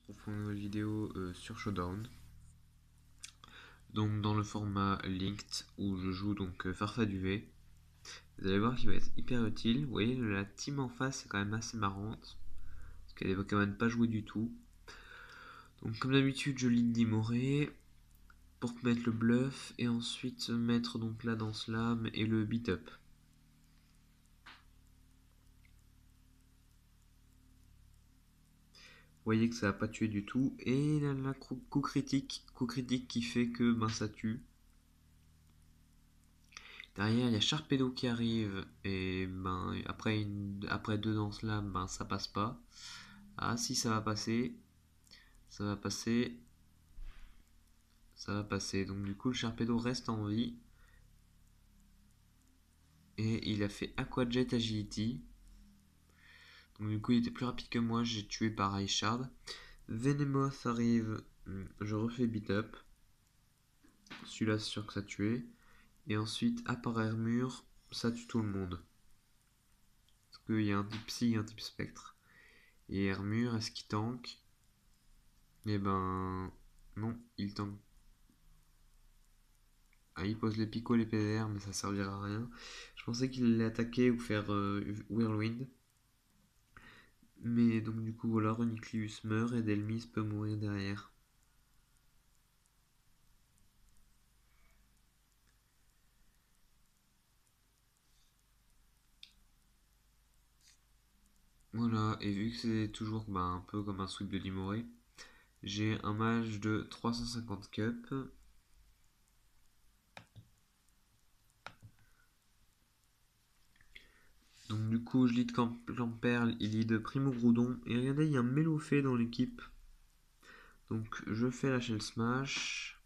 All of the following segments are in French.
On fait une nouvelle vidéo sur Showdown. Donc dans le format Linked où je joue donc Farfaduvet. Vous allez voir qu'il va être hyper utile. Vous voyez la team en face est quand même assez marrante. Parce qu'elle est quand même pas jouée du tout. Donc comme d'habitude je lead Dimoré pour mettre le bluff et ensuite mettre donc la danse lame et le beat up. Vous voyez que ça n'a pas tué du tout. Et là, coup critique qui fait que ça tue. Derrière, il y a Sharpedo qui arrive et après deux danses là, ça passe pas. Ah si, ça va passer, ça va passer, ça va passer. Donc du coup, le Sharpedo reste en vie et il a fait Aqua Jet Agility. Donc du coup, il était plus rapide que moi, j'ai tué par Ice Shard. Venemoth arrive, je refais beat up. Celui-là, c'est sûr que ça tué. Et ensuite, apparaît Mur, ça tue tout le monde. Parce qu'il y a un type psy et un type spectre. Et Hermure, est-ce qu'il tank? Eh ben. Non, il tank. Ah, il pose les picots, les PDR, mais ça servira à rien. Je pensais qu'il allait attaquer ou faire Whirlwind. Mais donc, du coup, voilà, Reniclius meurt et Delmis peut mourir derrière. Voilà, et vu que c'est toujours un peu comme un sweep de Limoré, j'ai un mage de 350 cups. Donc du coup, je lead Camperle, il lead Primo Groudon. Et regardez, il y a un Mélofée dans l'équipe. Donc je fais la Shell Smash.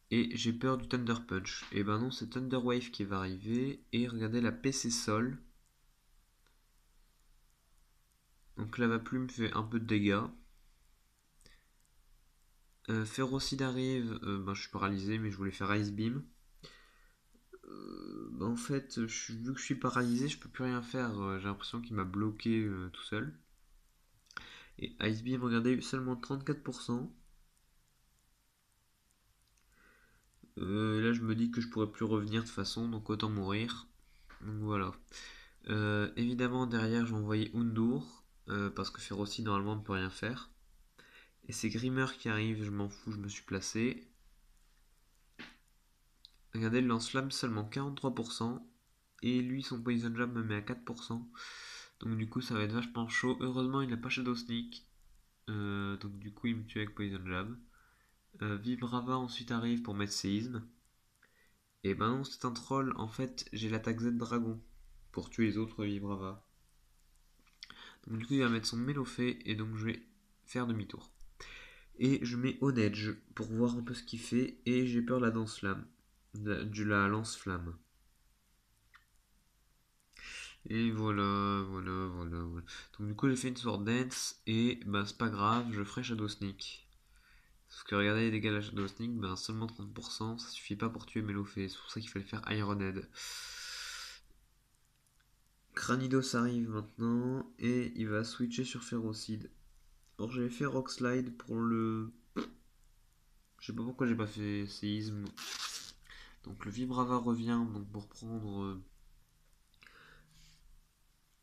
Et j'ai peur du Thunder Punch. Et ben non, c'est Thunder Wave qui va arriver. Et regardez la PC Sol. Donc Lava Plume fait un peu de dégâts. Ferrocide arrive. Je suis paralysé, mais je voulais faire Ice Beam. En fait, vu que je suis paralysé, je peux plus rien faire. J'ai l'impression qu'il m'a bloqué tout seul. Et Ice Beam, regardez, seulement 34%. Là, je me dis que je pourrais plus revenir de toute façon, donc autant mourir. Donc voilà. Évidemment, derrière, je vais envoyer Undur, parce que Ferocide, normalement, ne peut rien faire. Et c'est Grimmer qui arrive, je m'en fous, je me suis placé. Regardez, le lance-flamme seulement 43%. Et lui, son Poison Jab me met à 4%. Donc du coup, ça va être vachement chaud. Heureusement, il n'a pas Shadow Sneak. Donc du coup, il me tue avec Poison Jab. Vibrava ensuite arrive pour mettre séisme. Et ben non, c'est un troll. En fait, j'ai l'attaque Z Dragon pour tuer les autres Vibrava. Donc du coup, il va mettre son Mélofée et donc je vais faire demi-tour. Et je mets On Edge pour voir un peu ce qu'il fait. Et j'ai peur de la danse flamme. De la lance-flamme. Et voilà. Donc du coup, j'ai fait une Sword Dance. Et c'est pas grave, je ferai Shadow Sneak. Parce que regardez les dégâts de la Shadow Sneak, seulement 30%, ça suffit pas pour tuer Mélofée. C'est pour ça qu'il fallait faire Iron Head. Cranidos arrive maintenant. Et il va switcher sur Ferrocide. Alors j'avais fait Rock Slide pour le. Je sais pas pourquoi j'ai pas fait séisme. Donc le Vibrava revient donc pour prendre.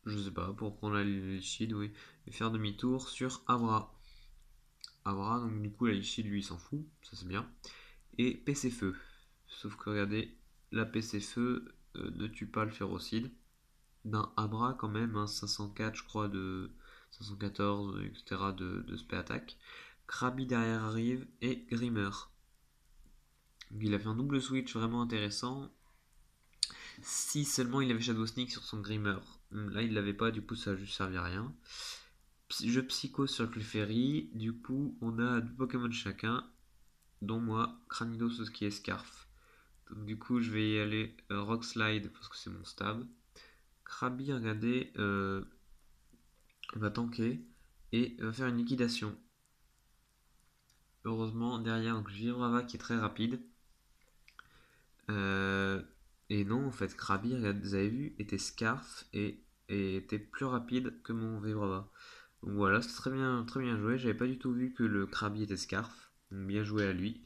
Je sais pas, pour prendre la Lichid, oui. Et faire demi-tour sur Abra. Abra, donc du coup la Lichid lui il s'en fout, ça c'est bien. Et PC Feu. Sauf que regardez, la PC Feu ne tue pas le Ferrocide. D'un Abra quand même, hein, 504 je crois de. 514, etc. de spé attaque. Krabi derrière arrive et Grimmer. Donc il a fait un double switch vraiment intéressant. Si seulement il avait Shadow Sneak sur son Grimmer. Là il l'avait pas, du coup ça a juste servi à rien. Je psycho sur Clefairy, du coup on a deux Pokémon chacun, dont moi, Cranidos qui est Scarf. Donc du coup je vais y aller Rock Slide parce que c'est mon stab. Krabi, regardez, va tanker et va faire une liquidation. Heureusement derrière donc Vibrava qui est très rapide. Euh, et non, en fait, Krabi, vous avez vu, était Scarf et était plus rapide que mon Vibrava. Donc voilà, c'est très bien joué. J'avais pas du tout vu que le Krabi était Scarf. Donc bien joué à lui.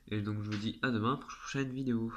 Et donc je vous dis à demain pour une prochaine vidéo.